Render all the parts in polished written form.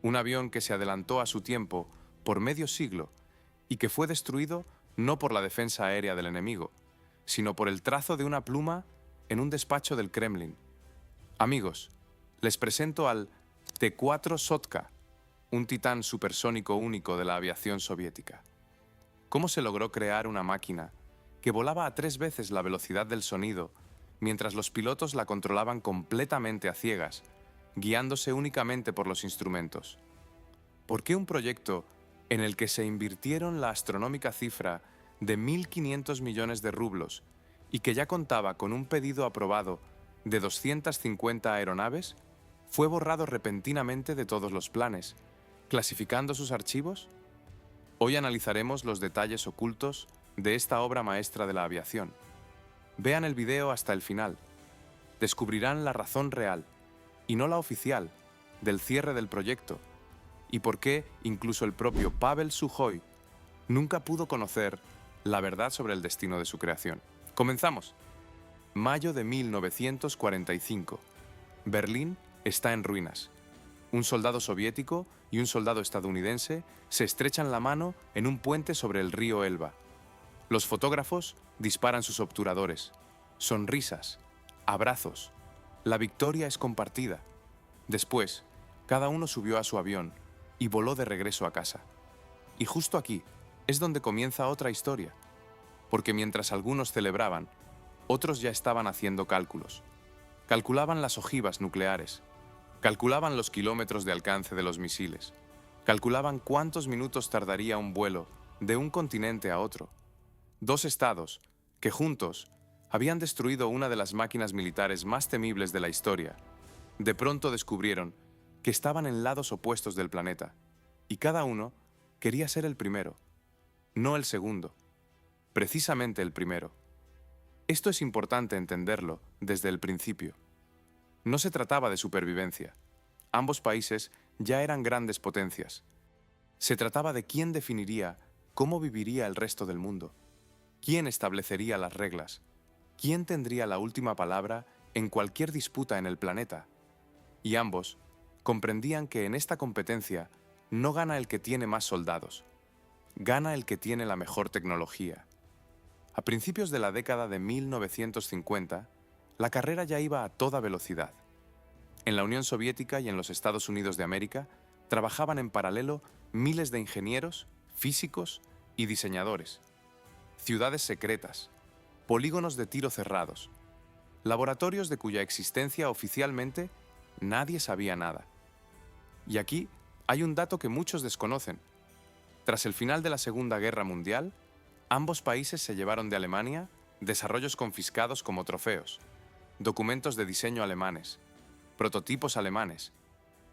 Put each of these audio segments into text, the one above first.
Un avión que se adelantó a su tiempo por medio siglo y que fue destruido no por la defensa aérea del enemigo, sino por el trazo de una pluma en un despacho del Kremlin. Amigos, les presento al T-4 Sotka, un titán supersónico único de la aviación soviética. ¿Cómo se logró crear una máquina que volaba a 3 veces la velocidad del sonido, mientras los pilotos la controlaban completamente a ciegas, guiándose únicamente por los instrumentos? ¿Por qué un proyecto en el que se invirtieron la astronómica cifra de 1.500 millones de rublos y que ya contaba con un pedido aprobado de 250 aeronaves, fue borrado repentinamente de todos los planes, clasificando sus archivos? Hoy analizaremos los detalles ocultos de esta obra maestra de la aviación. Vean el video hasta el final. Descubrirán la razón real, y no la oficial, del cierre del proyecto, y por qué incluso el propio Pavel Sukhoi nunca pudo conocer la verdad sobre el destino de su creación. ¡Comenzamos! Mayo de 1945. Berlín está en ruinas. Un soldado soviético y un soldado estadounidense se estrechan la mano en un puente sobre el río Elba. Los fotógrafos disparan sus obturadores. Sonrisas, abrazos. La victoria es compartida. Después, cada uno subió a su avión y voló de regreso a casa. Y justo aquí es donde comienza otra historia, porque mientras algunos celebraban, otros ya estaban haciendo cálculos. Calculaban las ojivas nucleares, calculaban los kilómetros de alcance de los misiles, calculaban cuántos minutos tardaría un vuelo de un continente a otro. Dos estados que juntos habían destruido una de las máquinas militares más temibles de la historia, de pronto descubrieron que estaban en lados opuestos del planeta, y cada uno quería ser el primero, no el segundo, precisamente el primero. Esto es importante entenderlo desde el principio. No se trataba de supervivencia. Ambos países ya eran grandes potencias. Se trataba de quién definiría cómo viviría el resto del mundo, quién establecería las reglas, quién tendría la última palabra en cualquier disputa en el planeta. Y ambos comprendían que en esta competencia no gana el que tiene más soldados, gana el que tiene la mejor tecnología. A principios de la década de 1950, la carrera ya iba a toda velocidad. En la Unión Soviética y en los Estados Unidos de América trabajaban en paralelo miles de ingenieros, físicos y diseñadores. Ciudades secretas, polígonos de tiro cerrados, laboratorios de cuya existencia oficialmente nadie sabía nada. Y aquí hay un dato que muchos desconocen. Tras el final de la Segunda Guerra Mundial, ambos países se llevaron de Alemania desarrollos confiscados como trofeos, documentos de diseño alemanes, prototipos alemanes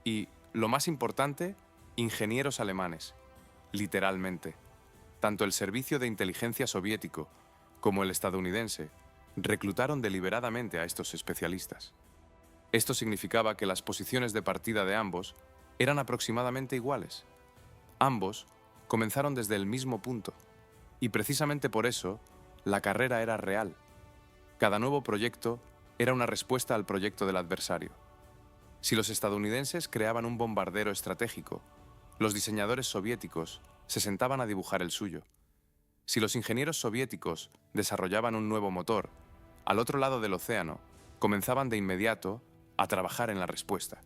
y, lo más importante, ingenieros alemanes, literalmente. Tanto el servicio de inteligencia soviético como el estadounidense reclutaron deliberadamente a estos especialistas. Esto significaba que las posiciones de partida de ambos eran aproximadamente iguales. Ambos comenzaron desde el mismo punto, y precisamente por eso, la carrera era real. Cada nuevo proyecto era una respuesta al proyecto del adversario. Si los estadounidenses creaban un bombardero estratégico, los diseñadores soviéticos se sentaban a dibujar el suyo. Si los ingenieros soviéticos desarrollaban un nuevo motor, al otro lado del océano, comenzaban de inmediato a trabajar en la respuesta.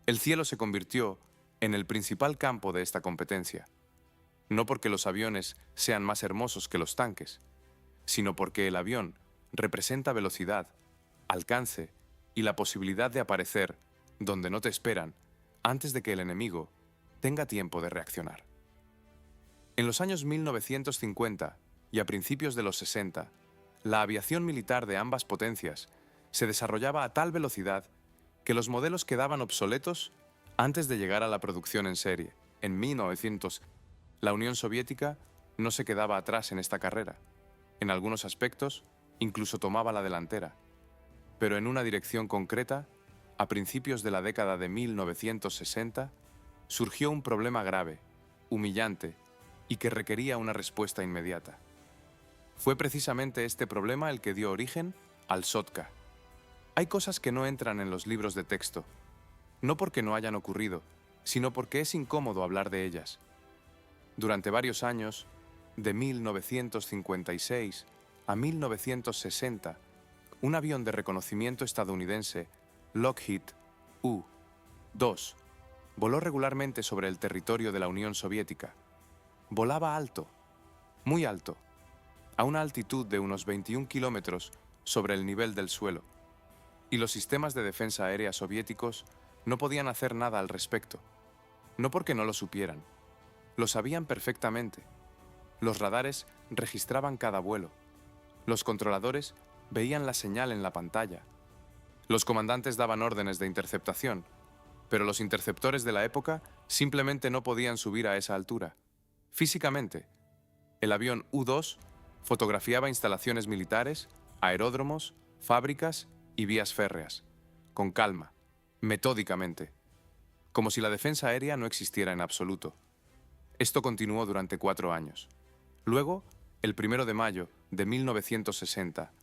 El cielo se convirtió en el principal campo de esta competencia, no porque los aviones sean más hermosos que los tanques, sino porque el avión representa velocidad, alcance y la posibilidad de aparecer donde no te esperan antes de que el enemigo tenga tiempo de reaccionar. En los años 1950 y a principios de los 60, la aviación militar de ambas potencias se desarrollaba a tal velocidad que los modelos quedaban obsoletos antes de llegar a la producción en serie. En 1900, la Unión Soviética no se quedaba atrás en esta carrera. En algunos aspectos, incluso tomaba la delantera. Pero en una dirección concreta, a principios de la década de 1960, surgió un problema grave, humillante y que requería una respuesta inmediata. Fue precisamente este problema el que dio origen al Sotka. Hay cosas que no entran en los libros de texto, no porque no hayan ocurrido, sino porque es incómodo hablar de ellas. Durante varios años, de 1956 a 1960, un avión de reconocimiento estadounidense, Lockheed U-2, voló regularmente sobre el territorio de la Unión Soviética. Volaba alto, muy alto, a una altitud de unos 21 kilómetros sobre el nivel del suelo, y los sistemas de defensa aérea soviéticos no podían hacer nada al respecto. No porque no lo supieran, lo sabían perfectamente. Los radares registraban cada vuelo. Los controladores veían la señal en la pantalla. Los comandantes daban órdenes de interceptación, pero los interceptores de la época simplemente no podían subir a esa altura. Físicamente, el avión U-2 fotografiaba instalaciones militares, aeródromos, fábricas y vías férreas, con calma, metódicamente, como si la defensa aérea no existiera en absoluto. Esto continuó durante 4 años. Luego, el 1 de mayo de 1960,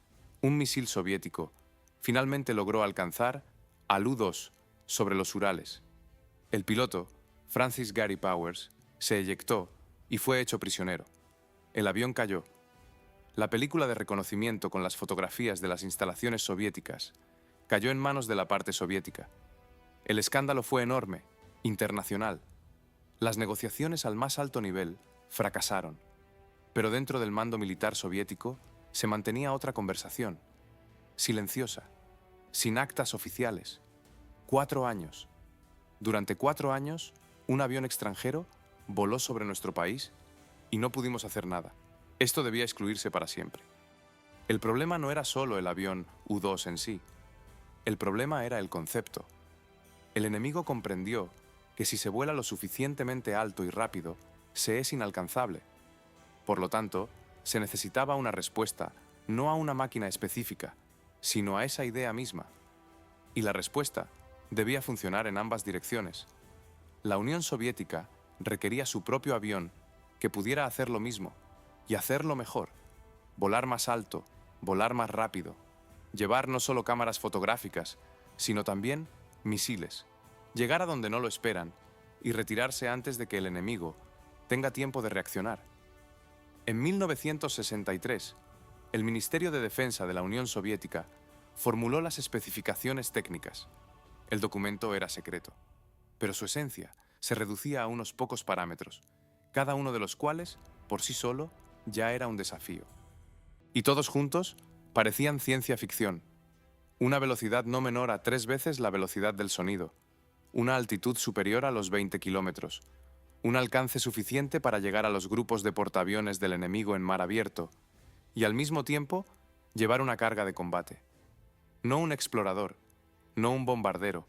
un misil soviético finalmente logró alcanzar al U-2 sobre los Urales. El piloto, Francis Gary Powers, se eyectó y fue hecho prisionero. El avión cayó. La película de reconocimiento con las fotografías de las instalaciones soviéticas cayó en manos de la parte soviética. El escándalo fue enorme, internacional. Las negociaciones al más alto nivel fracasaron, pero dentro del mando militar soviético se mantenía otra conversación, silenciosa, sin actas oficiales. 4 años. Durante 4 años, un avión extranjero voló sobre nuestro país y no pudimos hacer nada. Esto debía excluirse para siempre. El problema no era solo el avión U-2 en sí. El problema era el concepto. El enemigo comprendió que si se vuela lo suficientemente alto y rápido, se es inalcanzable. Por lo tanto, se necesitaba una respuesta no a una máquina específica, sino a esa idea misma. Y la respuesta debía funcionar en ambas direcciones. La Unión Soviética requería su propio avión que pudiera hacer lo mismo y hacerlo mejor, volar más alto, volar más rápido, llevar no solo cámaras fotográficas, sino también misiles, llegar a donde no lo esperan y retirarse antes de que el enemigo tenga tiempo de reaccionar. En 1963, el Ministerio de Defensa de la Unión Soviética formuló las especificaciones técnicas. El documento era secreto, pero su esencia se reducía a unos pocos parámetros, cada uno de los cuales, por sí solo, ya era un desafío. Y todos juntos parecían ciencia ficción. Una velocidad no menor a 3 veces la velocidad del sonido, una altitud superior a los 20 kilómetros, un alcance suficiente para llegar a los grupos de portaaviones del enemigo en mar abierto, y al mismo tiempo llevar una carga de combate. No un explorador, no un bombardero,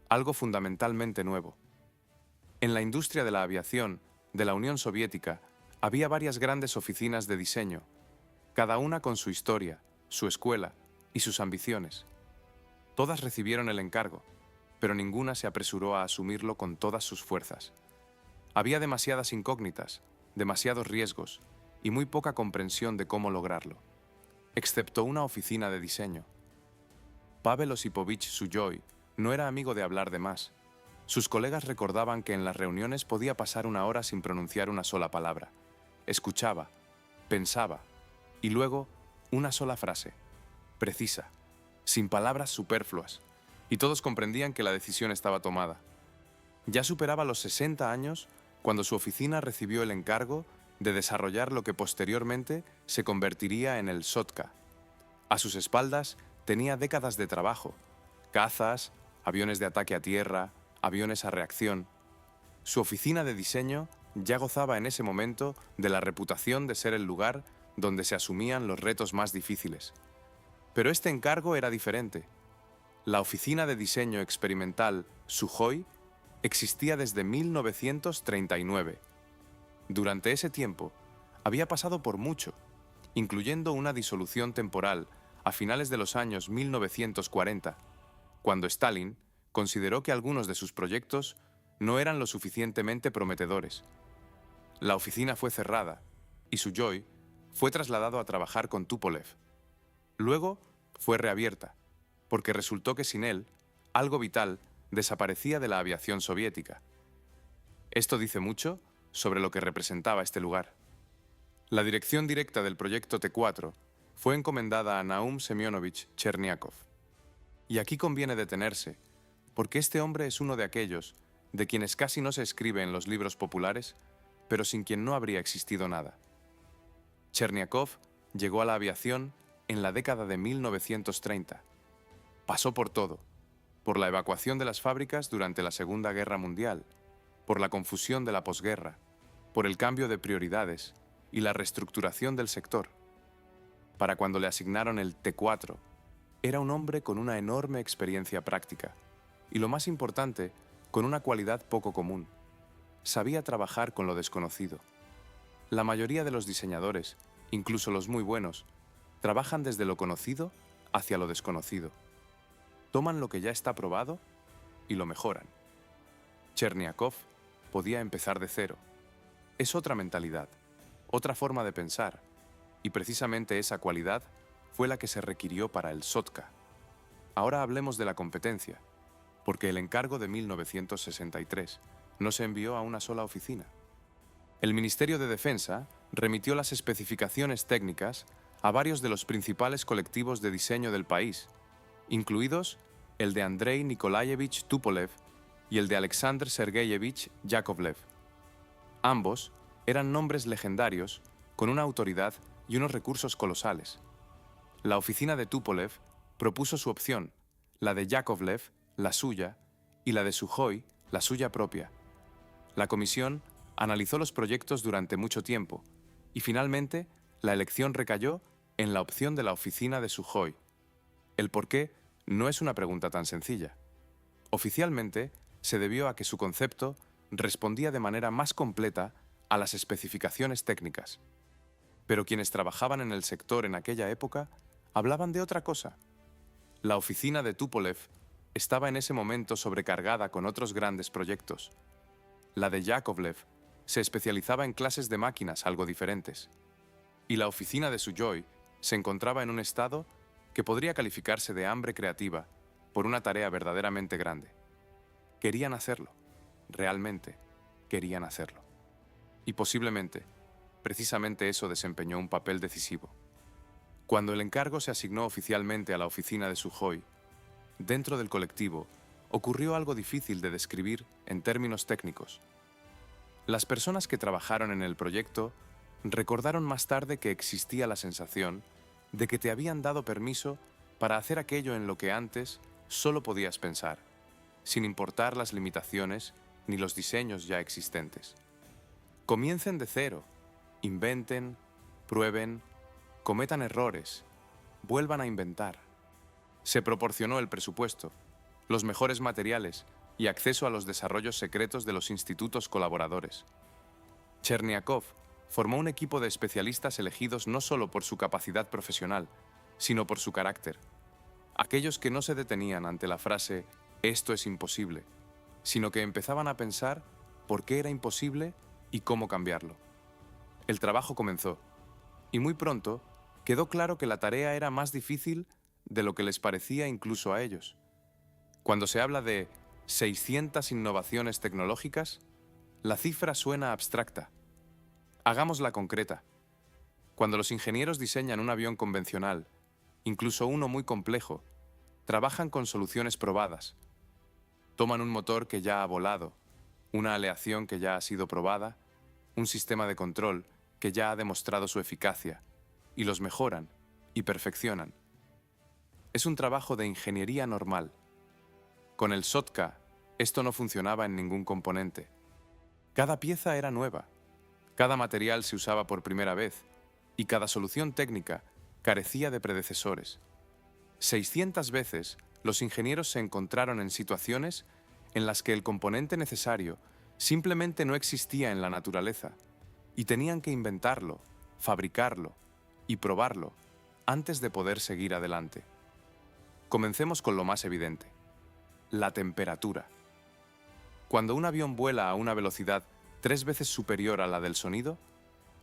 algo fundamentalmente nuevo. En la industria de la aviación de la Unión Soviética había varias grandes oficinas de diseño, cada una con su historia, su escuela y sus ambiciones. Todas recibieron el encargo, pero ninguna se apresuró a asumirlo con todas sus fuerzas. Había demasiadas incógnitas, demasiados riesgos y muy poca comprensión de cómo lograrlo, excepto una oficina de diseño. Pavel Osipovich Sujoy no era amigo de hablar de más. Sus colegas recordaban que en las reuniones podía pasar 1 hora sin pronunciar una sola palabra. Escuchaba, pensaba, y luego una sola frase, precisa, sin palabras superfluas, y todos comprendían que la decisión estaba tomada. Ya superaba los 60 años cuando su oficina recibió el encargo de desarrollar lo que posteriormente se convertiría en el Sotka. A sus espaldas tenía décadas de trabajo, cazas, aviones de ataque a tierra, aviones a reacción. Su oficina de diseño ya gozaba en ese momento de la reputación de ser el lugar donde se asumían los retos más difíciles. Pero este encargo era diferente. La oficina de diseño experimental Sujoy existía desde 1939. Durante ese tiempo, había pasado por mucho, incluyendo una disolución temporal a finales de los años 1940, cuando Stalin consideró que algunos de sus proyectos no eran lo suficientemente prometedores. La oficina fue cerrada y Sujoy fue trasladado a trabajar con Tupolev. Luego fue reabierta, porque resultó que sin él, algo vital desaparecía de la aviación soviética. Esto dice mucho sobre lo que representaba este lugar. La dirección directa del proyecto T4 fue encomendada a Naum Semyonovich Cherniakov. Y aquí conviene detenerse, porque este hombre es uno de aquellos de quienes casi no se escribe en los libros populares, pero sin quien no habría existido nada. Cherniakov llegó a la aviación en la década de 1930. Pasó por todo, por la evacuación de las fábricas durante la Segunda Guerra Mundial, por la confusión de la posguerra, por el cambio de prioridades y la reestructuración del sector. Para cuando le asignaron el T4, era un hombre con una enorme experiencia práctica y, lo más importante, con una cualidad poco común. Sabía trabajar con lo desconocido. La mayoría de los diseñadores, incluso los muy buenos, trabajan desde lo conocido hacia lo desconocido. Toman lo que ya está probado y lo mejoran. Cherniakov podía empezar de cero. Es otra mentalidad, otra forma de pensar, y precisamente esa cualidad fue la que se requirió para el Sotka. Ahora hablemos de la competencia, porque el encargo de 1963 no se envió a una sola oficina. El Ministerio de Defensa remitió las especificaciones técnicas a varios de los principales colectivos de diseño del país, incluidos el de Andrei Nikolayevich Tupolev y el de Alexander Sergeyevich Yakovlev. Ambos eran nombres legendarios con una autoridad y unos recursos colosales. La oficina de Tupolev propuso su opción, la de Yakovlev, la suya, y la de Sukhoi, la suya propia. La comisión analizó los proyectos durante mucho tiempo y finalmente la elección recayó en la opción de la oficina de Sukhoi. El por qué no es una pregunta tan sencilla. Oficialmente se debió a que su concepto respondía de manera más completa a las especificaciones técnicas. Pero quienes trabajaban en el sector en aquella época hablaban de otra cosa. La oficina de Tupolev estaba en ese momento sobrecargada con otros grandes proyectos. La de Yakovlev se especializaba en clases de máquinas algo diferentes. Y la oficina de Sukhoi se encontraba en un estado que podría calificarse de hambre creativa por una tarea verdaderamente grande. Querían hacerlo. Realmente querían hacerlo. Y posiblemente, precisamente eso desempeñó un papel decisivo. Cuando el encargo se asignó oficialmente a la oficina de Sukhoi, dentro del colectivo ocurrió algo difícil de describir en términos técnicos. Las personas que trabajaron en el proyecto recordaron más tarde que existía la sensación de que te habían dado permiso para hacer aquello en lo que antes solo podías pensar, sin importar las limitaciones ni los diseños ya existentes. Comiencen de cero, inventen, prueben, cometan errores, vuelvan a inventar. Se proporcionó el presupuesto, los mejores materiales y acceso a los desarrollos secretos de los institutos colaboradores. Cherniakov formó un equipo de especialistas elegidos no solo por su capacidad profesional, sino por su carácter. Aquellos que no se detenían ante la frase «esto es imposible», sino que empezaban a pensar por qué era imposible y cómo cambiarlo. El trabajo comenzó, y muy pronto quedó claro que la tarea era más difícil de lo que les parecía incluso a ellos. Cuando se habla de 600 innovaciones tecnológicas, la cifra suena abstracta. Hagámosla concreta. Cuando los ingenieros diseñan un avión convencional, incluso uno muy complejo, trabajan con soluciones probadas. Toman un motor que ya ha volado, una aleación que ya ha sido probada, un sistema de control que ya ha demostrado su eficacia, y los mejoran y perfeccionan. Es un trabajo de ingeniería normal. Con el Sotka, esto no funcionaba en ningún componente. Cada pieza era nueva, cada material se usaba por primera vez, y cada solución técnica carecía de predecesores. 600 veces los ingenieros se encontraron en situaciones en las que el componente necesario simplemente no existía en la naturaleza, y tenían que inventarlo, fabricarlo y probarlo antes de poder seguir adelante. Comencemos con lo más evidente: la temperatura. Cuando un avión vuela a una velocidad 3 veces superior a la del sonido,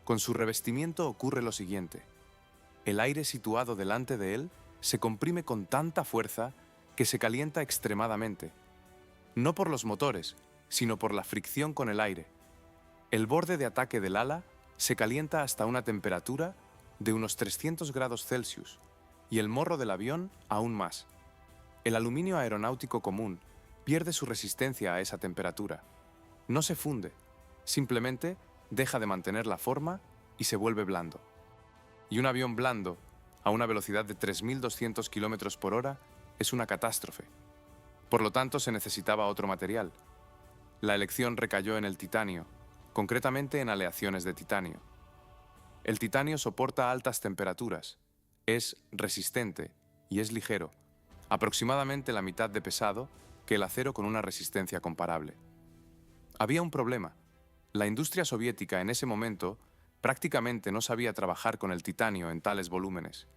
con su revestimiento ocurre lo siguiente: el aire situado delante de él se comprime con tanta fuerza que se calienta extremadamente, no por los motores, sino por la fricción con el aire. El borde de ataque del ala se calienta hasta una temperatura de unos 300 grados Celsius y el morro del avión aún más. El aluminio aeronáutico común pierde su resistencia a esa temperatura. No se funde, simplemente deja de mantener la forma y se vuelve blando. Y un avión blando, a una velocidad de 3.200 km por hora, es una catástrofe. Por lo tanto, se necesitaba otro material. La elección recayó en el titanio, concretamente en aleaciones de titanio. El titanio soporta altas temperaturas, es resistente y es ligero, aproximadamente la mitad de pesado que el acero con una resistencia comparable. Había un problema. La industria soviética en ese momento prácticamente no sabía trabajar con el titanio en tales volúmenes.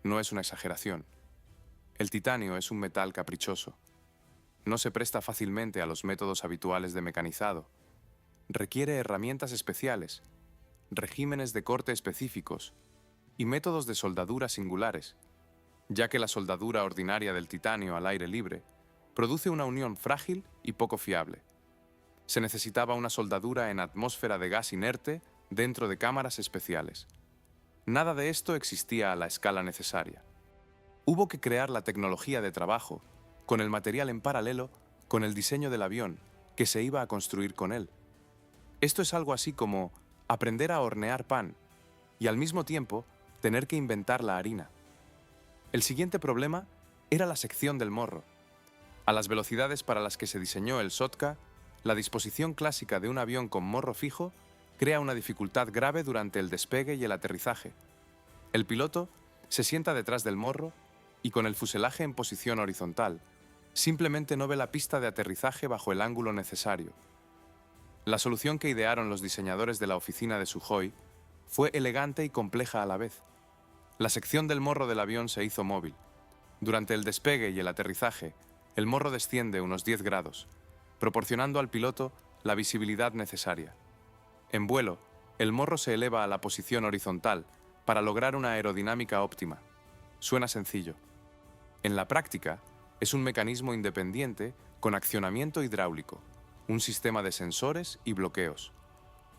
No es una exageración. El titanio es un metal caprichoso. No se presta fácilmente a los métodos habituales de mecanizado. Requiere herramientas especiales, regímenes de corte específicos y métodos de soldadura singulares, ya que la soldadura ordinaria del titanio al aire libre produce una unión frágil y poco fiable. Se necesitaba una soldadura en atmósfera de gas inerte dentro de cámaras especiales. Nada de esto existía a la escala necesaria. Hubo que crear la tecnología de trabajo, con el material en paralelo, con el diseño del avión, que se iba a construir con él. Esto es algo así como aprender a hornear pan y al mismo tiempo tener que inventar la harina. El siguiente problema era la sección del morro. A las velocidades para las que se diseñó el Sotka, la disposición clásica de un avión con morro fijo crea una dificultad grave durante el despegue y el aterrizaje. El piloto se sienta detrás del morro y con el fuselaje en posición horizontal, simplemente no ve la pista de aterrizaje bajo el ángulo necesario. La solución que idearon los diseñadores de la oficina de Sukhoi fue elegante y compleja a la vez. La sección del morro del avión se hizo móvil. Durante el despegue y el aterrizaje, el morro desciende unos 10 grados, proporcionando al piloto la visibilidad necesaria. En vuelo, el morro se eleva a la posición horizontal para lograr una aerodinámica óptima. Suena sencillo. En la práctica, es un mecanismo independiente con accionamiento hidráulico, un sistema de sensores y bloqueos.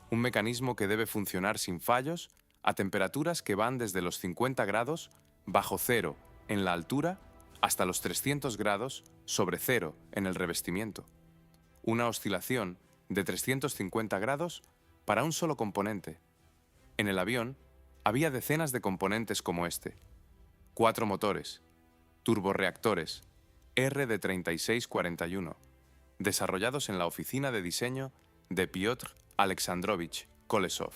Un mecanismo que debe funcionar sin fallos a temperaturas que van desde los 50 grados bajo cero en la altura hasta los 300 grados sobre cero en el revestimiento. Una oscilación de 350 grados para un solo componente. En el avión había decenas de componentes como este. 4 motores, turborreactores, RD-3641, desarrollados en la oficina de diseño de Piotr Alexandrovich Kolesov.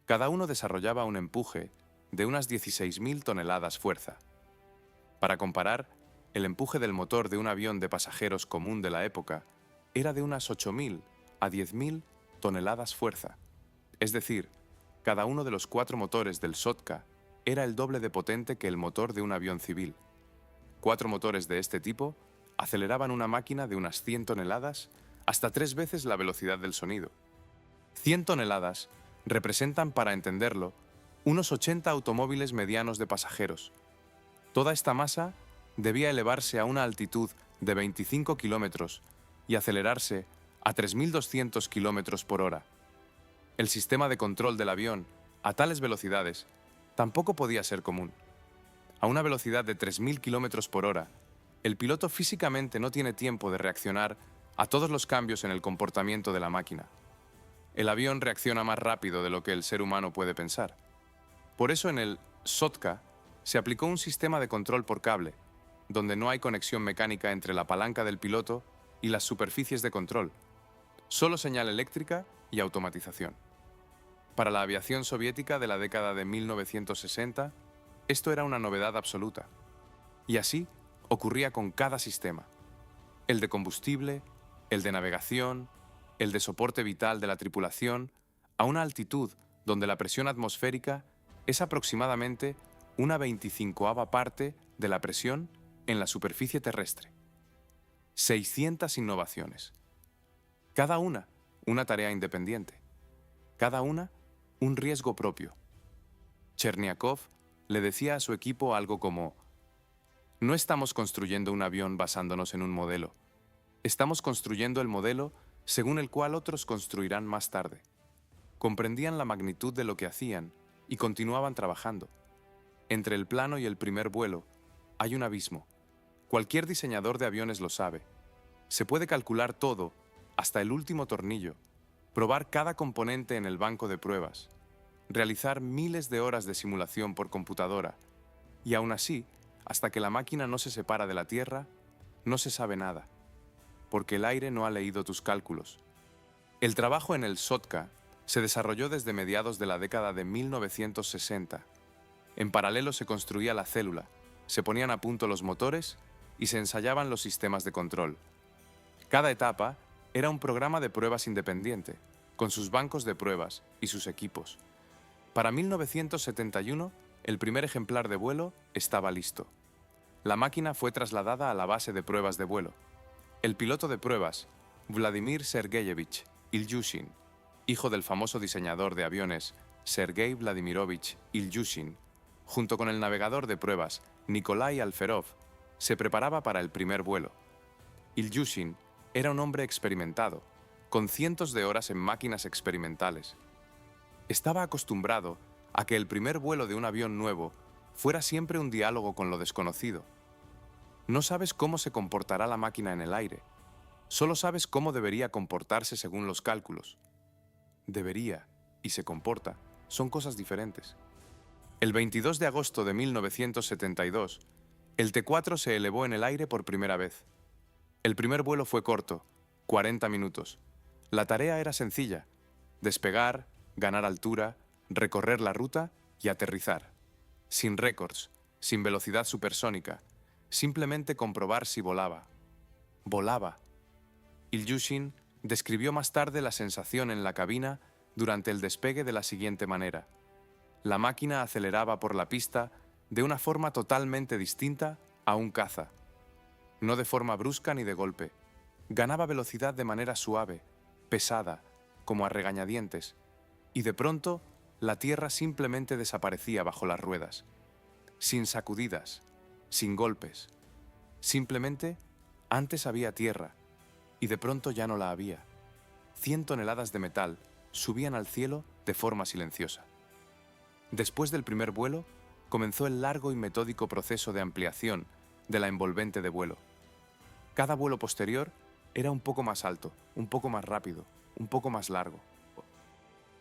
Cada uno desarrollaba un empuje de unas 16.000 toneladas fuerza. Para comparar, el empuje del motor de un avión de pasajeros común de la época era de unas 8.000 a 10.000 toneladas fuerza. Es decir, cada uno de los 4 motores del Sotka era el doble de potente que el motor de un avión civil. 4 motores de este tipo aceleraban una máquina de unas 100 toneladas hasta 3 veces la velocidad del sonido. 100 toneladas representan, para entenderlo, unos 80 automóviles medianos de pasajeros. Toda esta masa debía elevarse a una altitud de 25 kilómetros y acelerarse a 3.200 kilómetros por hora. El sistema de control del avión, a tales velocidades, tampoco podía ser común. A una velocidad de 3.000 kilómetros por hora, el piloto físicamente no tiene tiempo de reaccionar a todos los cambios en el comportamiento de la máquina. El avión reacciona más rápido de lo que el ser humano puede pensar. Por eso en el Sotka se aplicó un sistema de control por cable, donde no hay conexión mecánica entre la palanca del piloto y las superficies de control, solo señal eléctrica y automatización. Para la aviación soviética de la década de 1960, esto era una novedad absoluta. Y así ocurría con cada sistema: el de combustible, el de navegación, el de soporte vital de la tripulación, a una altitud donde la presión atmosférica es aproximadamente una 25ª parte de la presión en la superficie terrestre. 600 innovaciones. Cada una tarea independiente. Cada una un riesgo propio. Cherniakov le decía a su equipo algo como: no estamos construyendo un avión basándonos en un modelo. Estamos construyendo el modelo según el cual otros construirán más tarde. Comprendían la magnitud de lo que hacían y continuaban trabajando. Entre el plano y el primer vuelo hay un abismo. Cualquier diseñador de aviones lo sabe. Se puede calcular todo, hasta el último tornillo, probar cada componente en el banco de pruebas, realizar miles de horas de simulación por computadora, y aún así, hasta que la máquina no se separa de la Tierra, no se sabe nada, porque el aire no ha leído tus cálculos. El trabajo en el SOTCA se desarrolló desde mediados de la década de 1960. En paralelo se construía la célula, se ponían a punto los motores y se ensayaban los sistemas de control. Cada etapa era un programa de pruebas independiente, con sus bancos de pruebas y sus equipos. Para 1971, el primer ejemplar de vuelo estaba listo. La máquina fue trasladada a la base de pruebas de vuelo. El piloto de pruebas, Vladimir Sergeyevich Ilyushin, hijo del famoso diseñador de aviones Sergei Vladimirovich Ilyushin, junto con el navegador de pruebas Nikolai Alferov, se preparaba para el primer vuelo. Ilyushin era un hombre experimentado, con cientos de horas en máquinas experimentales. Estaba acostumbrado a que el primer vuelo de un avión nuevo fuera siempre un diálogo con lo desconocido. No sabes cómo se comportará la máquina en el aire, solo sabes cómo debería comportarse según los cálculos. Debería y se comporta son cosas diferentes. El 22 de agosto de 1972, el T-4 se elevó en el aire por primera vez. El primer vuelo fue corto, 40 minutos. La tarea era sencilla: despegar, ganar altura, recorrer la ruta y aterrizar. Sin récords, sin velocidad supersónica, simplemente comprobar si volaba. Volaba. Ilyushin describió más tarde la sensación en la cabina durante el despegue de la siguiente manera: la máquina aceleraba por la pista de una forma totalmente distinta a un caza. No de forma brusca ni de golpe. Ganaba velocidad de manera suave, pesada, como a regañadientes, y de pronto la tierra simplemente desaparecía bajo las ruedas. Sin sacudidas, sin golpes. Simplemente, antes había tierra, y de pronto ya no la había. 100 toneladas de metal subían al cielo de forma silenciosa. Después del primer vuelo, comenzó el largo y metódico proceso de ampliación de la envolvente de vuelo. Cada vuelo posterior era un poco más alto, un poco más rápido, un poco más largo.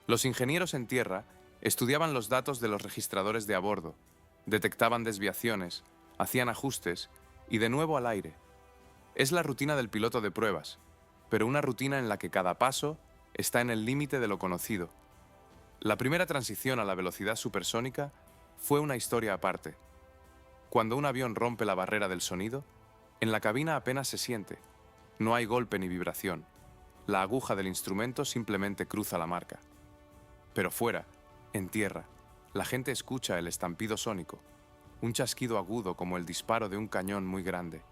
Los ingenieros en tierra estudiaban los datos de los registradores de a bordo, detectaban desviaciones, hacían ajustes y de nuevo al aire. Es la rutina del piloto de pruebas, pero una rutina en la que cada paso está en el límite de lo conocido. La primera transición a la velocidad supersónica fue una historia aparte. Cuando un avión rompe la barrera del sonido, en la cabina apenas se siente. No hay golpe ni vibración. La aguja del instrumento simplemente cruza la marca. Pero fuera, en tierra, la gente escucha el estampido sónico, un chasquido agudo como el disparo de un cañón muy grande.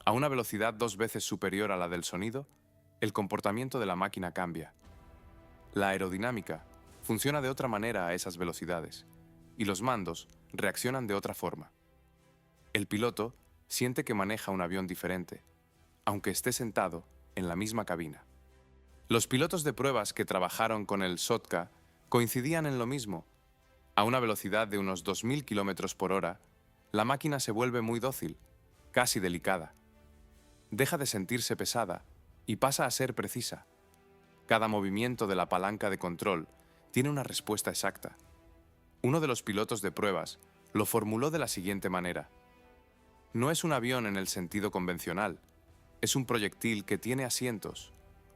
A una velocidad 2 veces superior a la del sonido, el comportamiento de la máquina cambia. La aerodinámica funciona de otra manera a esas velocidades, y los mandos reaccionan de otra forma. El piloto siente que maneja un avión diferente, aunque esté sentado en la misma cabina. Los pilotos de pruebas que trabajaron con el SOTCA coincidían en lo mismo. A una velocidad de unos 2000 km por hora, la máquina se vuelve muy dócil, casi delicada. Deja de sentirse pesada y pasa a ser precisa. Cada movimiento de la palanca de control tiene una respuesta exacta. Uno de los pilotos de pruebas lo formuló de la siguiente manera: no es un avión en el sentido convencional, es un proyectil que tiene asientos,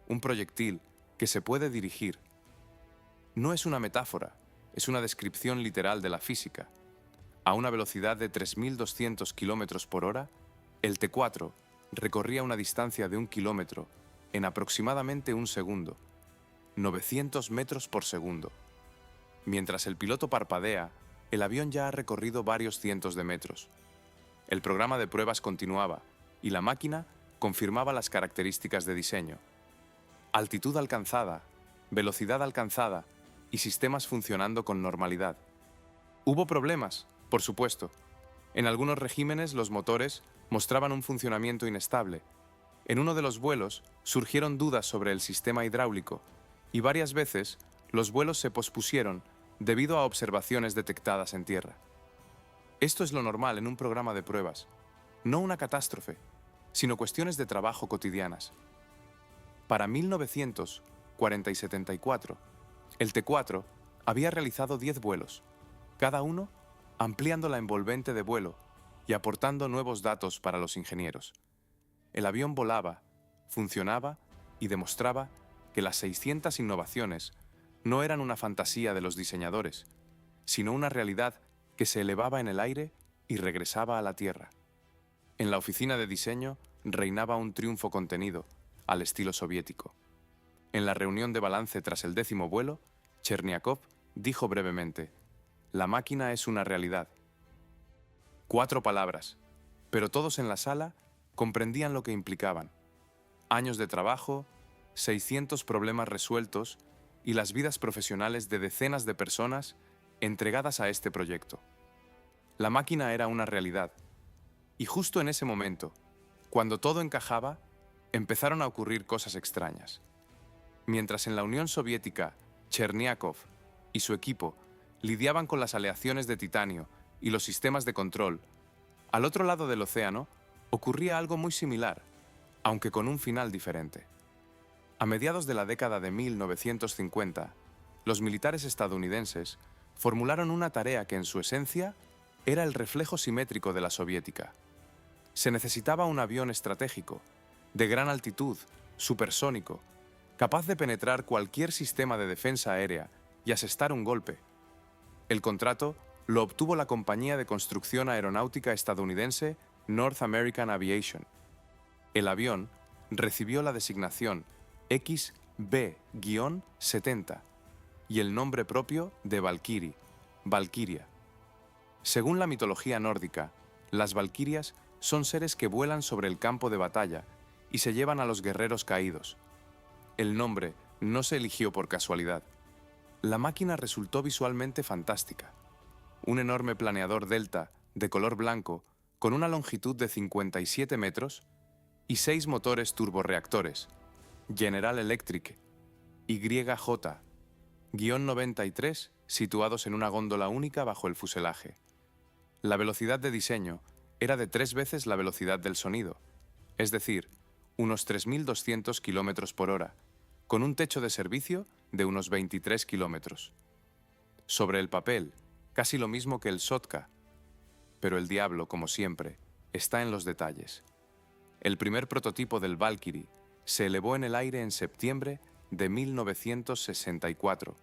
un proyectil que se puede dirigir. No es una metáfora, es una descripción literal de la física. A una velocidad de 3200 km por hora, el T-4 recorría una distancia de 1 kilómetro en aproximadamente un segundo, 900 metros por segundo. Mientras el piloto parpadea, el avión ya ha recorrido varios cientos de metros. El programa de pruebas continuaba y la máquina confirmaba las características de diseño. Altitud alcanzada, velocidad alcanzada y sistemas funcionando con normalidad. Hubo problemas, por supuesto. En algunos regímenes los motores mostraban un funcionamiento inestable. En uno de los vuelos surgieron dudas sobre el sistema hidráulico y varias veces los vuelos se pospusieron debido a observaciones detectadas en tierra. Esto es lo normal en un programa de pruebas, no una catástrofe, sino cuestiones de trabajo cotidianas. Para 1940 y 74, el T-4 había realizado 10 vuelos, cada uno ampliando la envolvente de vuelo y aportando nuevos datos para los ingenieros. El avión volaba, funcionaba y demostraba que las 600 innovaciones no eran una fantasía de los diseñadores, sino una realidad que se elevaba en el aire y regresaba a la Tierra. En la oficina de diseño reinaba un triunfo contenido, al estilo soviético. En la reunión de balance tras el 10º vuelo, Cherniakov dijo brevemente: «La máquina es una realidad». 4 palabras, pero todos en la sala comprendían lo que implicaban. Años de trabajo, 600 problemas resueltos y las vidas profesionales de decenas de personas entregadas a este proyecto. La máquina era una realidad. Y justo en ese momento, cuando todo encajaba, empezaron a ocurrir cosas extrañas. Mientras en la Unión Soviética, Cherniakov y su equipo lidiaban con las aleaciones de titanio y los sistemas de control, al otro lado del océano ocurría algo muy similar, aunque con un final diferente. A mediados de la década de 1950, los militares estadounidenses formularon una tarea que en su esencia era el reflejo simétrico de la soviética. Se necesitaba un avión estratégico, de gran altitud, supersónico, capaz de penetrar cualquier sistema de defensa aérea y asestar un golpe. El contrato lo obtuvo la compañía de construcción aeronáutica estadounidense North American Aviation. El avión recibió la designación XB-70 y el nombre propio de Valkyrie, Valkyria. Según la mitología nórdica, las valquirias son seres que vuelan sobre el campo de batalla y se llevan a los guerreros caídos. El nombre no se eligió por casualidad. La máquina resultó visualmente fantástica. Un enorme planeador delta de color blanco con una longitud de 57 metros y 6 motores turborreactores, General Electric YJ-93, situados en una góndola única bajo el fuselaje. La velocidad de diseño era de 3 veces la velocidad del sonido, es decir, unos 3.200 km por hora, con un techo de servicio de unos 23 kilómetros. Sobre el papel, casi lo mismo que el Sotka, pero el diablo, como siempre, está en los detalles. El primer prototipo del Valkyrie se elevó en el aire en septiembre de 1964,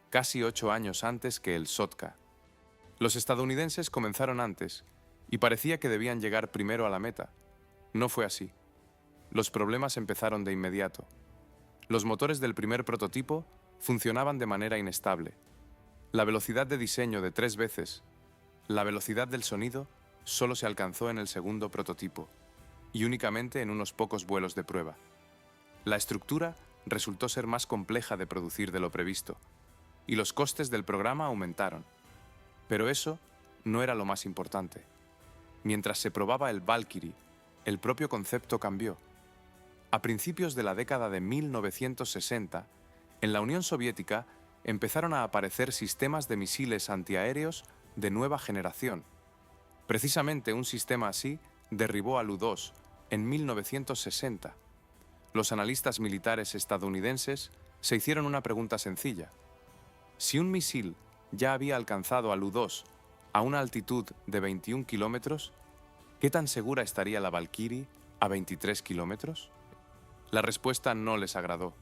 casi 8 años antes que el Sotka. Los estadounidenses comenzaron antes y parecía que debían llegar primero a la meta. No fue así. Los problemas empezaron de inmediato. Los motores del primer prototipo funcionaban de manera inestable. La velocidad de diseño de 3 veces. La velocidad del sonido solo se alcanzó en el segundo prototipo y únicamente en unos pocos vuelos de prueba. La estructura resultó ser más compleja de producir de lo previsto y los costes del programa aumentaron. Pero eso no era lo más importante. Mientras se probaba el Valkyrie, el propio concepto cambió. A principios de la década de 1960, en la Unión Soviética empezaron a aparecer sistemas de misiles antiaéreos de nueva generación. Precisamente un sistema así derribó al U-2 en 1960. Los analistas militares estadounidenses se hicieron una pregunta sencilla. Si un misil ya había alcanzado al U-2 a una altitud de 21 kilómetros, ¿qué tan segura estaría la Valkyrie a 23 kilómetros? La respuesta no les agradó.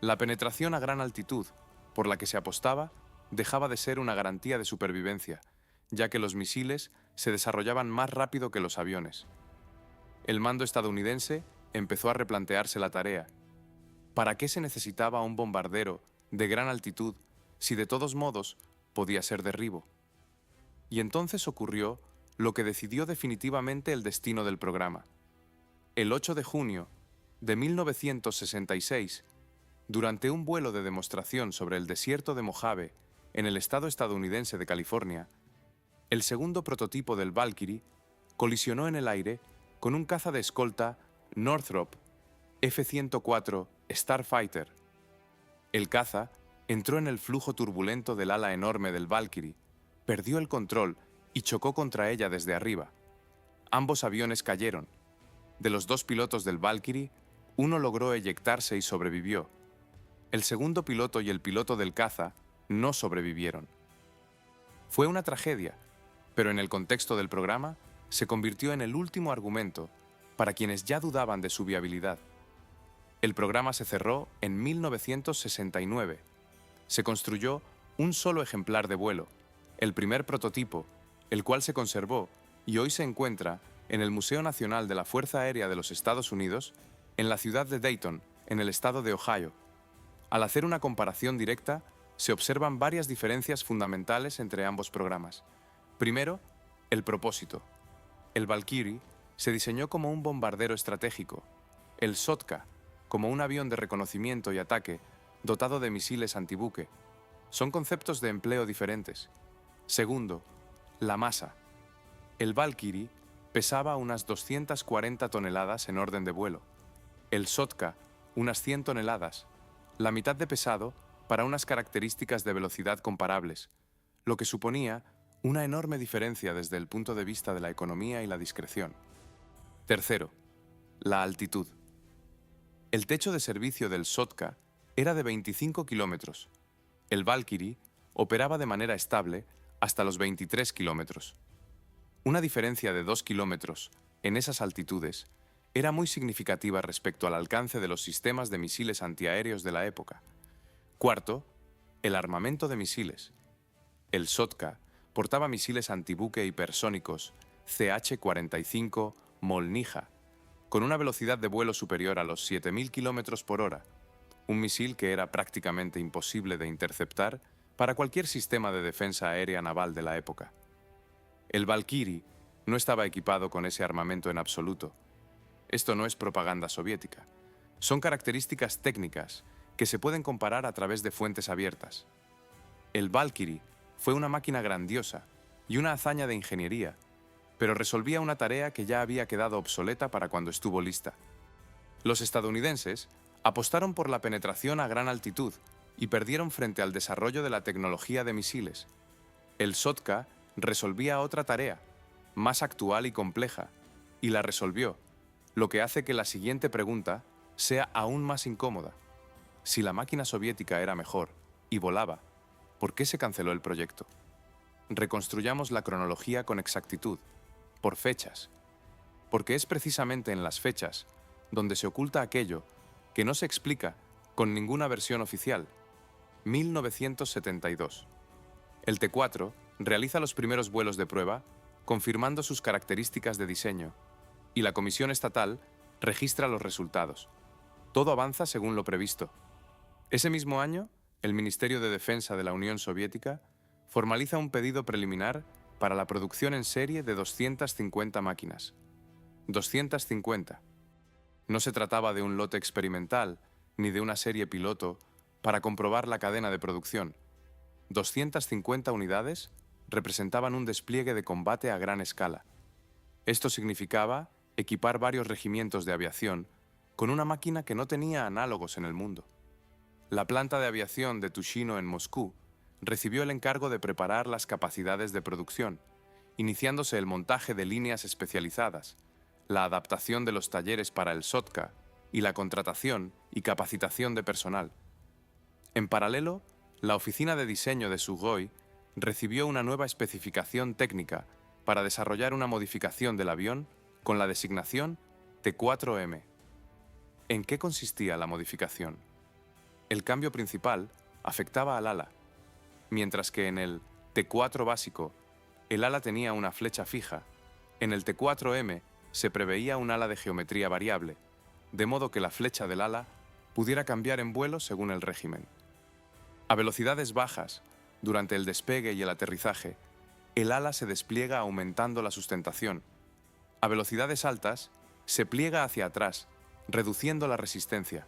La penetración a gran altitud, por la que se apostaba, dejaba de ser una garantía de supervivencia, ya que los misiles se desarrollaban más rápido que los aviones. El mando estadounidense empezó a replantearse la tarea. ¿Para qué se necesitaba un bombardero de gran altitud si de todos modos podía ser derribo? Y entonces ocurrió lo que decidió definitivamente el destino del programa. El 8 de junio de 1966, durante un vuelo de demostración sobre el desierto de Mojave, en el estado estadounidense de California, el segundo prototipo del Valkyrie colisionó en el aire con un caza de escolta Northrop F-104 Starfighter. El caza entró en el flujo turbulento del ala enorme del Valkyrie, perdió el control y chocó contra ella desde arriba. Ambos aviones cayeron. De los dos pilotos del Valkyrie, uno logró eyectarse y sobrevivió. El segundo piloto y el piloto del caza no sobrevivieron. Fue una tragedia, pero en el contexto del programa se convirtió en el último argumento para quienes ya dudaban de su viabilidad. El programa se cerró en 1969. Se construyó un solo ejemplar de vuelo, el primer prototipo, el cual se conservó y hoy se encuentra en el Museo Nacional de la Fuerza Aérea de los Estados Unidos, en la ciudad de Dayton, en el estado de Ohio. Al hacer una comparación directa, se observan varias diferencias fundamentales entre ambos programas. Primero, el propósito. El Valkyrie se diseñó como un bombardero estratégico, el Sotka como un avión de reconocimiento y ataque dotado de misiles antibuque. Son conceptos de empleo diferentes. Segundo, la masa. El Valkyrie pesaba unas 240 toneladas en orden de vuelo. El Sotka, unas 100 toneladas, la mitad de pesado para unas características de velocidad comparables, lo que suponía una enorme diferencia desde el punto de vista de la economía y la discreción. Tercero, la altitud. El techo de servicio del Sotka era de 25 kilómetros. El Valkyrie operaba de manera estable hasta los 23 kilómetros. Una diferencia de 2 kilómetros en esas altitudes era muy significativa respecto al alcance de los sistemas de misiles antiaéreos de la época. Cuarto, el armamento de misiles. El Sotka portaba misiles antibuque hipersónicos CH-45 Molniya, con una velocidad de vuelo superior a los 7.000 km por hora, un misil que era prácticamente imposible de interceptar para cualquier sistema de defensa aérea naval de la época. El Valkyrie no estaba equipado con ese armamento en absoluto. Esto no es propaganda soviética. Son características técnicas que se pueden comparar a través de fuentes abiertas. El Valkyrie fue una máquina grandiosa y una hazaña de ingeniería, pero resolvía una tarea que ya había quedado obsoleta para cuando estuvo lista. Los estadounidenses apostaron por la penetración a gran altitud y perdieron frente al desarrollo de la tecnología de misiles. El Sotka resolvía otra tarea, más actual y compleja, y la resolvió, lo que hace que la siguiente pregunta sea aún más incómoda. Si la máquina soviética era mejor y volaba, ¿por qué se canceló el proyecto? Reconstruyamos la cronología con exactitud, por fechas, porque es precisamente en las fechas donde se oculta aquello que no se explica con ninguna versión oficial. 1972. El T-4 realiza los primeros vuelos de prueba, confirmando sus características de diseño, y la Comisión Estatal registra los resultados. Todo avanza según lo previsto. Ese mismo año, el Ministerio de Defensa de la Unión Soviética formaliza un pedido preliminar para la producción en serie de 250 máquinas. 250. No se trataba de un lote experimental ni de una serie piloto para comprobar la cadena de producción. 250 unidades representaban un despliegue de combate a gran escala. Esto significaba equipar varios regimientos de aviación con una máquina que no tenía análogos en el mundo. La planta de aviación de Tushino en Moscú recibió el encargo de preparar las capacidades de producción, iniciándose el montaje de líneas especializadas, la adaptación de los talleres para el Sotka y la contratación y capacitación de personal. En paralelo, la oficina de diseño de Sugoi recibió una nueva especificación técnica para desarrollar una modificación del avión con la designación T-4M. ¿En qué consistía la modificación? El cambio principal afectaba al ala. Mientras que en el T-4 básico el ala tenía una flecha fija, en el T-4M se preveía un ala de geometría variable, de modo que la flecha del ala pudiera cambiar en vuelo según el régimen. A velocidades bajas, durante el despegue y el aterrizaje, el ala se despliega aumentando la sustentación. A velocidades altas, se pliega hacia atrás, reduciendo la resistencia.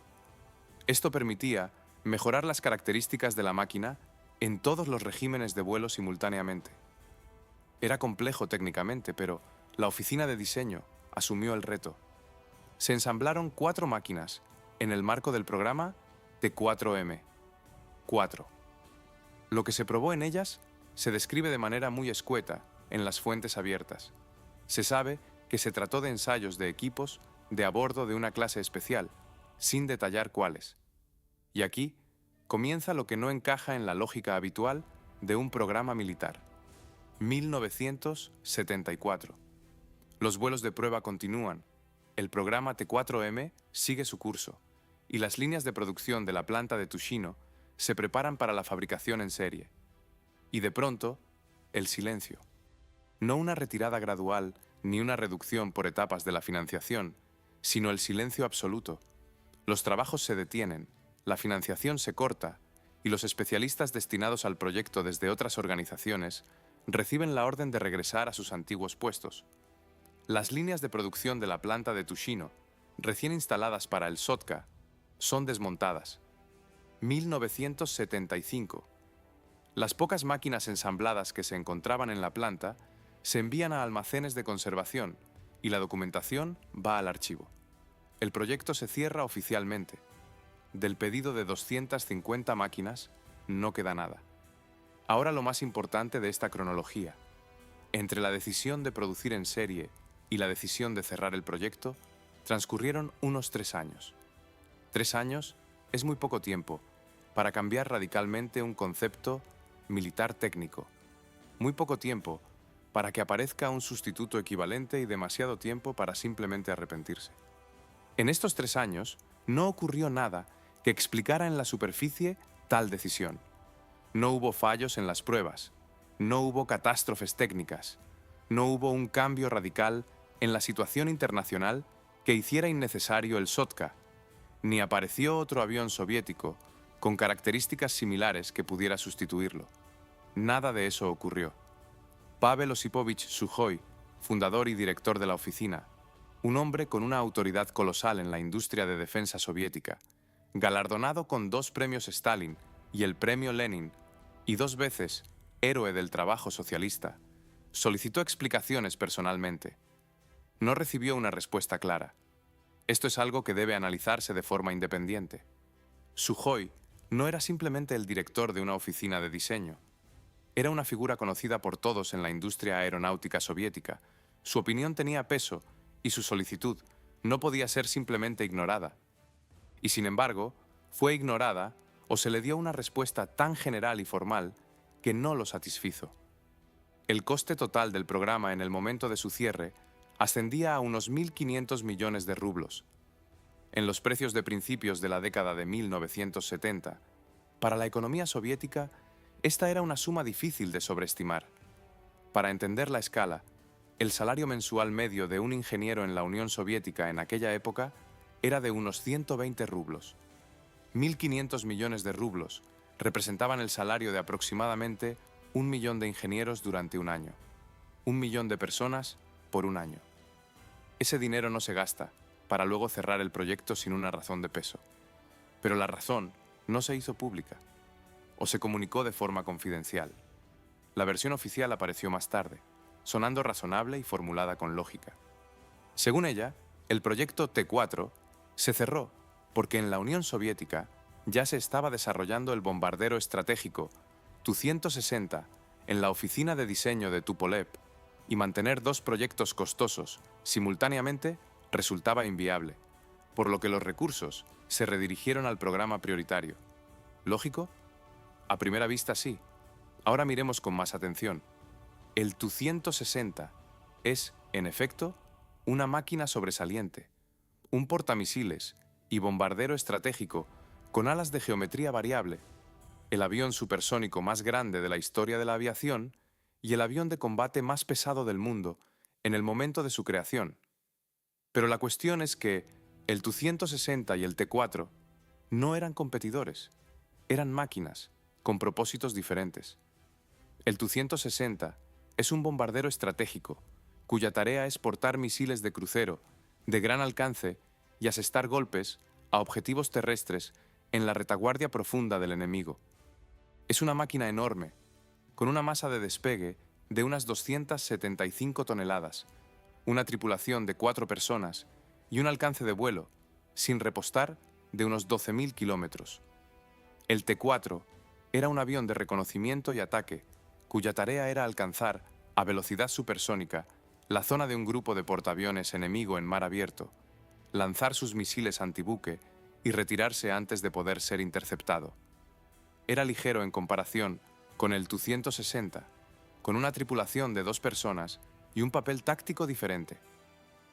Esto permitía mejorar las características de la máquina en todos los regímenes de vuelo simultáneamente. Era complejo técnicamente, pero la oficina de diseño asumió el reto. se ensamblaron 4 máquinas en el marco del programa T4M. 4. Lo que se probó en ellas se describe de manera muy escueta en las fuentes abiertas. Se sabe que se trató de ensayos de equipos de a bordo de una clase especial, sin detallar cuáles. Y aquí comienza lo que no encaja en la lógica habitual de un programa militar. 1974. Los vuelos de prueba continúan, el programa T4M sigue su curso, y las líneas de producción de la planta de Tushino se preparan para la fabricación en serie. Y de pronto, el silencio. No una retirada gradual ni una reducción por etapas de la financiación, sino el silencio absoluto. Los trabajos se detienen, la financiación se corta, y los especialistas destinados al proyecto desde otras organizaciones reciben la orden de regresar a sus antiguos puestos. Las líneas de producción de la planta de Tushino, recién instaladas para el SOTCA, son desmontadas. 1975. Las pocas máquinas ensambladas que se encontraban en la planta se envían a almacenes de conservación y la documentación va al archivo. El proyecto se cierra oficialmente. Del pedido de 250 máquinas, no queda nada. Ahora lo más importante de esta cronología. Entre la decisión de producir en serie y la decisión de cerrar el proyecto, transcurrieron unos 3 años. 3 años es muy poco tiempo para cambiar radicalmente un concepto militar técnico. Muy poco tiempo para que aparezca un sustituto equivalente y demasiado tiempo para simplemente arrepentirse. En estos 3 años no ocurrió nada que explicara en la superficie tal decisión. No hubo fallos en las pruebas, no hubo catástrofes técnicas, no hubo un cambio radical en la situación internacional que hiciera innecesario el SOTCA, ni apareció otro avión soviético con características similares que pudiera sustituirlo. Nada de eso ocurrió. Pavel Osipovich Sujoi, fundador y director de la oficina, un hombre con una autoridad colosal en la industria de defensa soviética, galardonado con 2 premios Stalin y el premio Lenin, y 2 veces héroe del trabajo socialista, solicitó explicaciones personalmente. No recibió una respuesta clara. Esto es algo que debe analizarse de forma independiente. Sujoi no era simplemente el director de una oficina de diseño. Era una figura conocida por todos en la industria aeronáutica soviética. Su opinión tenía peso y su solicitud no podía ser simplemente ignorada. Y sin embargo, fue ignorada o se le dio una respuesta tan general y formal que no lo satisfizo. El coste total del programa en el momento de su cierre ascendía a unos 1.500 millones de rublos. En los precios de principios de la década de 1970, para la economía soviética, esta era una suma difícil de sobreestimar. Para entender la escala, el salario mensual medio de un ingeniero en la Unión Soviética en aquella época era de unos 120 rublos. 1.500 millones de rublos representaban el salario de aproximadamente 1 millón de ingenieros durante un año. 1 millón de personas por un año. Ese dinero no se gasta para luego cerrar el proyecto sin una razón de peso. Pero la razón no se hizo pública o se comunicó de forma confidencial. La versión oficial apareció más tarde, sonando razonable y formulada con lógica. Según ella, el proyecto T4 se cerró porque en la Unión Soviética ya se estaba desarrollando el bombardero estratégico Tu-160 en la oficina de diseño de Tupolev, y mantener 2 proyectos costosos simultáneamente resultaba inviable, por lo que los recursos se redirigieron al programa prioritario. ¿Lógico? A primera vista sí. Ahora miremos con más atención. El Tu-160 es, en efecto, una máquina sobresaliente, un portamisiles y bombardero estratégico con alas de geometría variable, el avión supersónico más grande de la historia de la aviación y el avión de combate más pesado del mundo en el momento de su creación. Pero la cuestión es que el Tu-160 y el T4 no eran competidores, eran máquinas con propósitos diferentes. El Tu-160 es un bombardero estratégico cuya tarea es portar misiles de crucero de gran alcance y asestar golpes a objetivos terrestres en la retaguardia profunda del enemigo. Es una máquina enorme, con una masa de despegue de unas 275 toneladas, una tripulación de 4 personas y un alcance de vuelo, sin repostar, de unos 12.000 kilómetros. El T-4 era un avión de reconocimiento y ataque, cuya tarea era alcanzar, a velocidad supersónica, la zona de un grupo de portaaviones enemigo en mar abierto, lanzar sus misiles antibuque y retirarse antes de poder ser interceptado. Era ligero en comparación con el Tu-160, con una tripulación de 2 personas y un papel táctico diferente.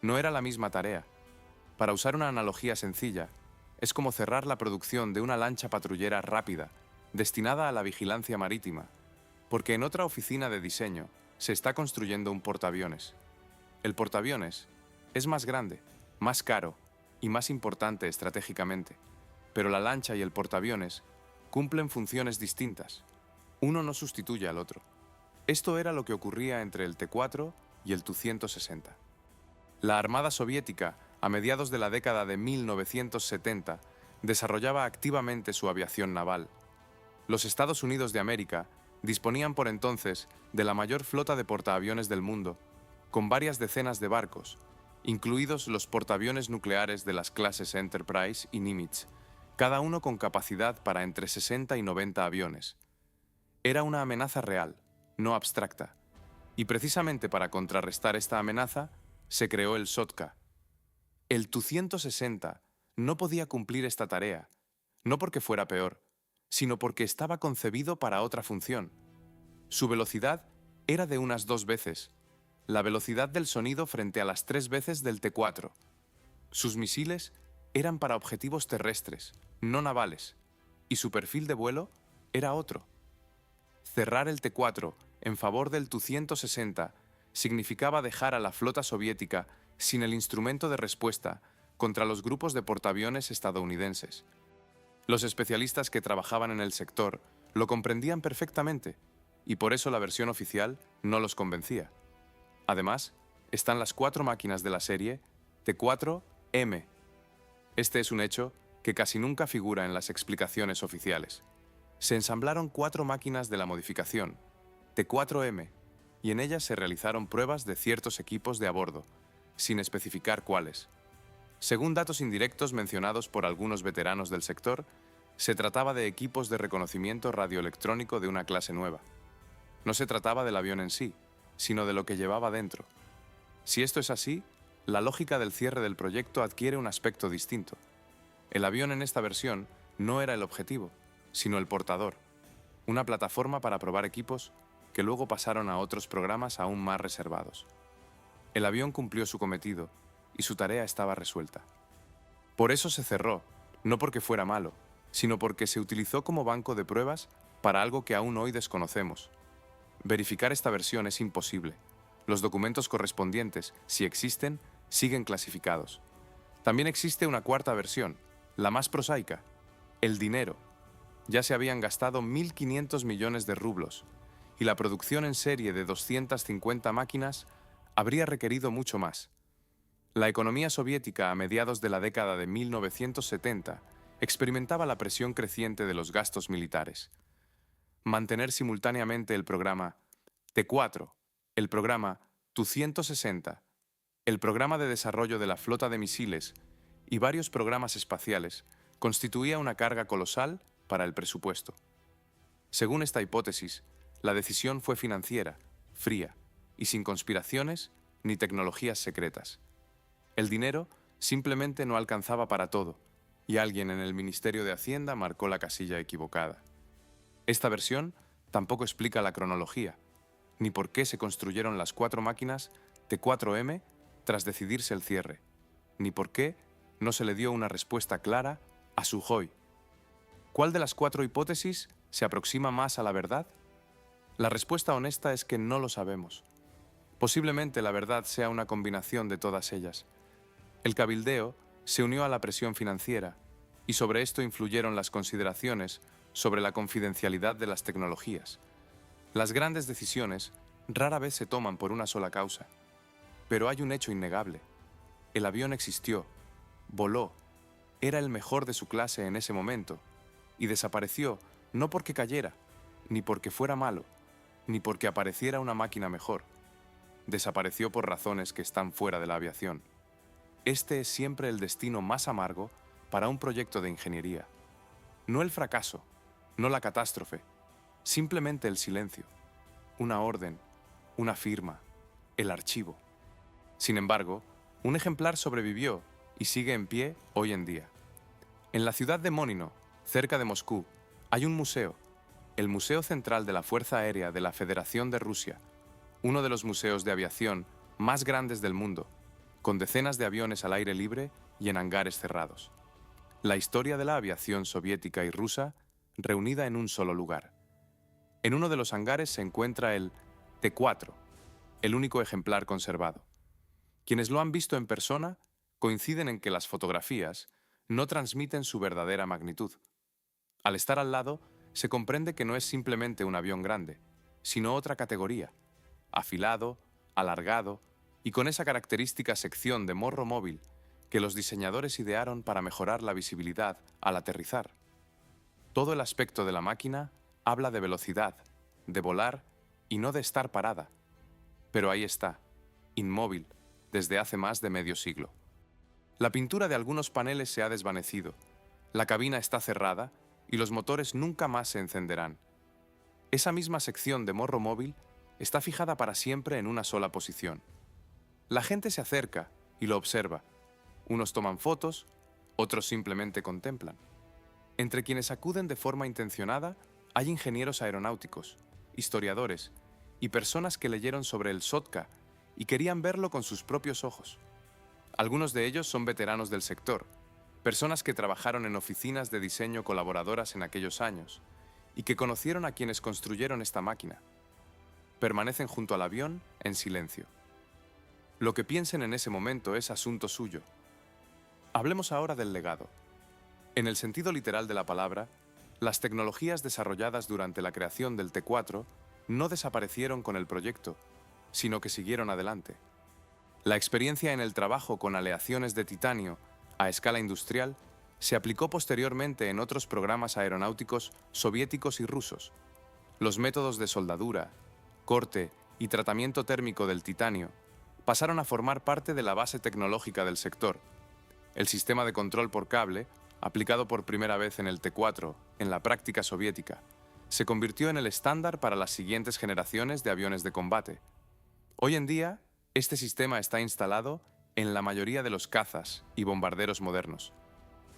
No era la misma tarea. Para usar una analogía sencilla, es como cerrar la producción de una lancha patrullera rápida, destinada a la vigilancia marítima, porque en otra oficina de diseño se está construyendo un portaaviones. El portaaviones es más grande, más caro y más importante estratégicamente, pero la lancha y el portaaviones cumplen funciones distintas. Uno no sustituye al otro. Esto era lo que ocurría entre el T-4 y el Tu-160. La Armada Soviética, a mediados de la década de 1970, desarrollaba activamente su aviación naval. Los Estados Unidos de América disponían por entonces de la mayor flota de portaaviones del mundo, con varias decenas de barcos, incluidos los portaaviones nucleares de las clases Enterprise y Nimitz, cada uno con capacidad para entre 60 y 90 aviones. Era una amenaza real, no abstracta, y precisamente para contrarrestar esta amenaza se creó el SOTCA. El Tu-160 no podía cumplir esta tarea, no porque fuera peor, sino porque estaba concebido para otra función. Su velocidad era de unas 2 veces, la velocidad del sonido frente a las 3 veces del T-4. Sus misiles eran para objetivos terrestres, no navales, y su perfil de vuelo era otro. Cerrar el T-4 en favor del Tu-160 significaba dejar a la flota soviética sin el instrumento de respuesta contra los grupos de portaaviones estadounidenses. Los especialistas que trabajaban en el sector lo comprendían perfectamente, y por eso la versión oficial no los convencía. Además, están las 4 máquinas de la serie T-4M. Este es un hecho que casi nunca figura en las explicaciones oficiales. Se ensamblaron 4 máquinas de la modificación, T-4M, y en ellas se realizaron pruebas de ciertos equipos de a bordo, sin especificar cuáles. Según datos indirectos mencionados por algunos veteranos del sector, se trataba de equipos de reconocimiento radioelectrónico de una clase nueva. No se trataba del avión en sí, sino de lo que llevaba dentro. Si esto es así, la lógica del cierre del proyecto adquiere un aspecto distinto. El avión en esta versión no era el objetivo, sino el portador, una plataforma para probar equipos que luego pasaron a otros programas aún más reservados. El avión cumplió su cometido y su tarea estaba resuelta. Por eso se cerró, no porque fuera malo, sino porque se utilizó como banco de pruebas para algo que aún hoy desconocemos. Verificar esta versión es imposible. Los documentos correspondientes, si existen, siguen clasificados. También existe una 4ª versión, la más prosaica, el dinero. Ya se habían gastado 1.500 millones de rublos, y la producción en serie de 250 máquinas habría requerido mucho más. La economía soviética a mediados de la década de 1970 experimentaba la presión creciente de los gastos militares. Mantener simultáneamente el programa T-4, el programa Tu-160, el programa de desarrollo de la flota de misiles y varios programas espaciales constituía una carga colosal para el presupuesto. Según esta hipótesis, la decisión fue financiera, fría y sin conspiraciones ni tecnologías secretas. El dinero simplemente no alcanzaba para todo, y alguien en el Ministerio de Hacienda marcó la casilla equivocada. Esta versión tampoco explica la cronología, ni por qué se construyeron las 4 máquinas T-4M tras decidirse el cierre, ni por qué no se le dio una respuesta clara a Sukhoi. ¿Cuál de las 4 hipótesis se aproxima más a la verdad? La respuesta honesta es que no lo sabemos. Posiblemente la verdad sea una combinación de todas ellas. El cabildeo se unió a la presión financiera, y sobre esto influyeron las consideraciones sobre la confidencialidad de las tecnologías. Las grandes decisiones rara vez se toman por una sola causa, pero hay un hecho innegable. El avión existió, voló, era el mejor de su clase en ese momento, y desapareció no porque cayera, ni porque fuera malo, ni porque apareciera una máquina mejor. Desapareció por razones que están fuera de la aviación. este es siempre el destino más amargo para un proyecto de ingeniería. No el fracaso, no la catástrofe, simplemente el silencio, una orden, una firma, el archivo. Sin embargo, un ejemplar sobrevivió y sigue en pie hoy en día. En la ciudad de Monino, cerca de Moscú, hay un museo, el Museo Central de la Fuerza Aérea de la Federación de Rusia, uno de los museos de aviación más grandes del mundo, con decenas de aviones al aire libre y en hangares cerrados. La historia de la aviación soviética y rusa reunida en un solo lugar. En uno de los hangares se encuentra el T-4, el único ejemplar conservado. Quienes lo han visto en persona coinciden en que las fotografías no transmiten su verdadera magnitud. Al estar al lado, se comprende que no es simplemente un avión grande, sino otra categoría, afilado, alargado y con esa característica sección de morro móvil que los diseñadores idearon para mejorar la visibilidad al aterrizar. Todo el aspecto de la máquina habla de velocidad, de volar y no de estar parada. Pero ahí está, inmóvil, desde hace más de medio siglo. La pintura de algunos paneles se ha desvanecido, la cabina está cerrada y los motores nunca más se encenderán. Esa misma sección de morro móvil está fijada para siempre en una sola posición. La gente se acerca y lo observa. Unos toman fotos, otros simplemente contemplan. Entre quienes acuden de forma intencionada hay ingenieros aeronáuticos, historiadores y personas que leyeron sobre el Sotka y querían verlo con sus propios ojos. Algunos de ellos son veteranos del sector, personas que trabajaron en oficinas de diseño colaboradoras en aquellos años y que conocieron a quienes construyeron esta máquina. Permanecen junto al avión en silencio. Lo que piensen en ese momento es asunto suyo. Hablemos ahora del legado. En el sentido literal de la palabra, las tecnologías desarrolladas durante la creación del T-4 no desaparecieron con el proyecto, sino que siguieron adelante. La experiencia en el trabajo con aleaciones de titanio a escala industrial se aplicó posteriormente en otros programas aeronáuticos soviéticos y rusos. Los métodos de soldadura, corte y tratamiento térmico del titanio pasaron a formar parte de la base tecnológica del sector. El sistema de control por cable, aplicado por primera vez en el T-4 en la práctica soviética, se convirtió en el estándar para las siguientes generaciones de aviones de combate. Hoy en día, este sistema está instalado en la mayoría de los cazas y bombarderos modernos.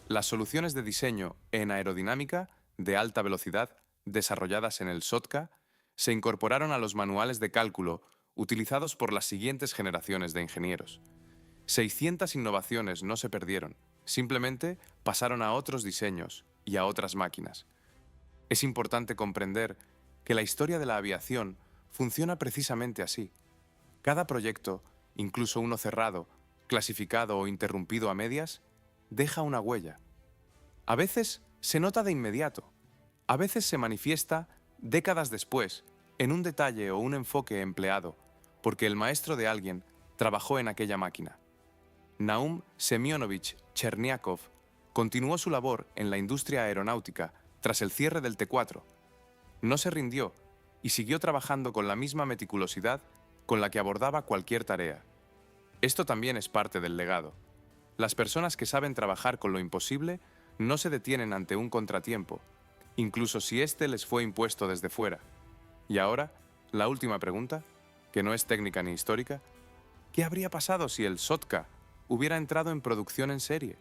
Las soluciones de diseño en aerodinámica de alta velocidad desarrolladas en el Sotka se incorporaron a los manuales de cálculo utilizados por las siguientes generaciones de ingenieros. 600 innovaciones no se perdieron, simplemente pasaron a otros diseños y a otras máquinas. Es importante comprender que la historia de la aviación funciona precisamente así. Cada proyecto, incluso uno cerrado, clasificado o interrumpido a medias, deja una huella. A veces se nota de inmediato, a veces se manifiesta décadas después, en un detalle o un enfoque empleado, porque el maestro de alguien trabajó en aquella máquina. Naum Semyonovich Cherniakov continuó su labor en la industria aeronáutica tras el cierre del T-4. No se rindió y siguió trabajando con la misma meticulosidad con la que abordaba cualquier tarea. Esto también es parte del legado. Las personas que saben trabajar con lo imposible no se detienen ante un contratiempo, incluso si éste les fue impuesto desde fuera. Y ahora, la última pregunta, que no es técnica ni histórica: ¿qué habría pasado si el Sotka hubiera entrado en producción en serie?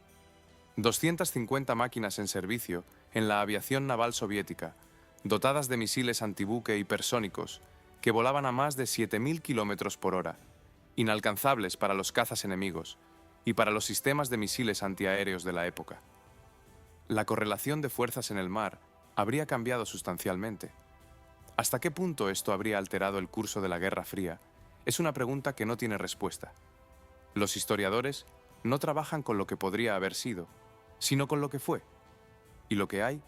250 máquinas en servicio en la aviación naval soviética, dotadas de misiles antibuque hipersónicos que volaban a más de 7.000 kilómetros por hora, inalcanzables para los cazas enemigos y para los sistemas de misiles antiaéreos de la época. La correlación de fuerzas en el mar habría cambiado sustancialmente. ¿Hasta qué punto esto habría alterado el curso de la Guerra Fría? Es una pregunta que no tiene respuesta. Los historiadores no trabajan con lo que podría haber sido, sino con lo que fue. Y lo que hay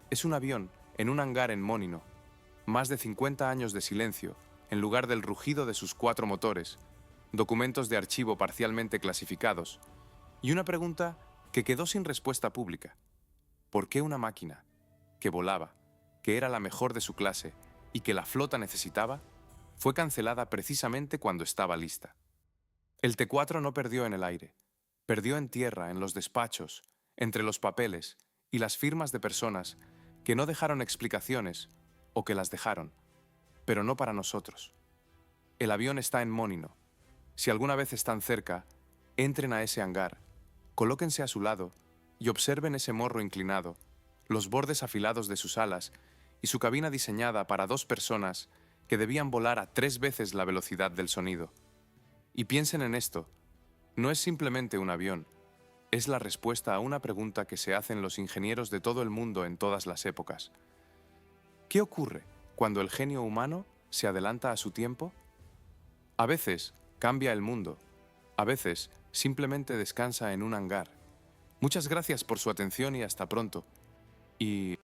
es un avión en un hangar en Monino, más de 50 años de silencio en lugar del rugido de sus 4 motores, documentos de archivo parcialmente clasificados, y una pregunta que quedó sin respuesta pública. ¿Por qué una máquina que volaba, que era la mejor de su clase y que la flota necesitaba, fue cancelada precisamente cuando estaba lista? El T-4 no perdió en el aire. Perdió en tierra, en los despachos, entre los papeles y las firmas de personas que no dejaron explicaciones o que las dejaron, pero no para nosotros. El avión está en Mónino. Si alguna vez están cerca, entren a ese hangar, colóquense a su lado y observen ese morro inclinado, los bordes afilados de sus alas y su cabina diseñada para 2 personas que debían volar a 3 veces la velocidad del sonido. Y piensen en esto, no es simplemente un avión, es la respuesta a una pregunta que se hacen los ingenieros de todo el mundo en todas las épocas. ¿Qué ocurre cuando el genio humano se adelanta a su tiempo? A veces cambia el mundo, a veces simplemente descansa en un hangar. Muchas gracias por su atención y hasta pronto. Y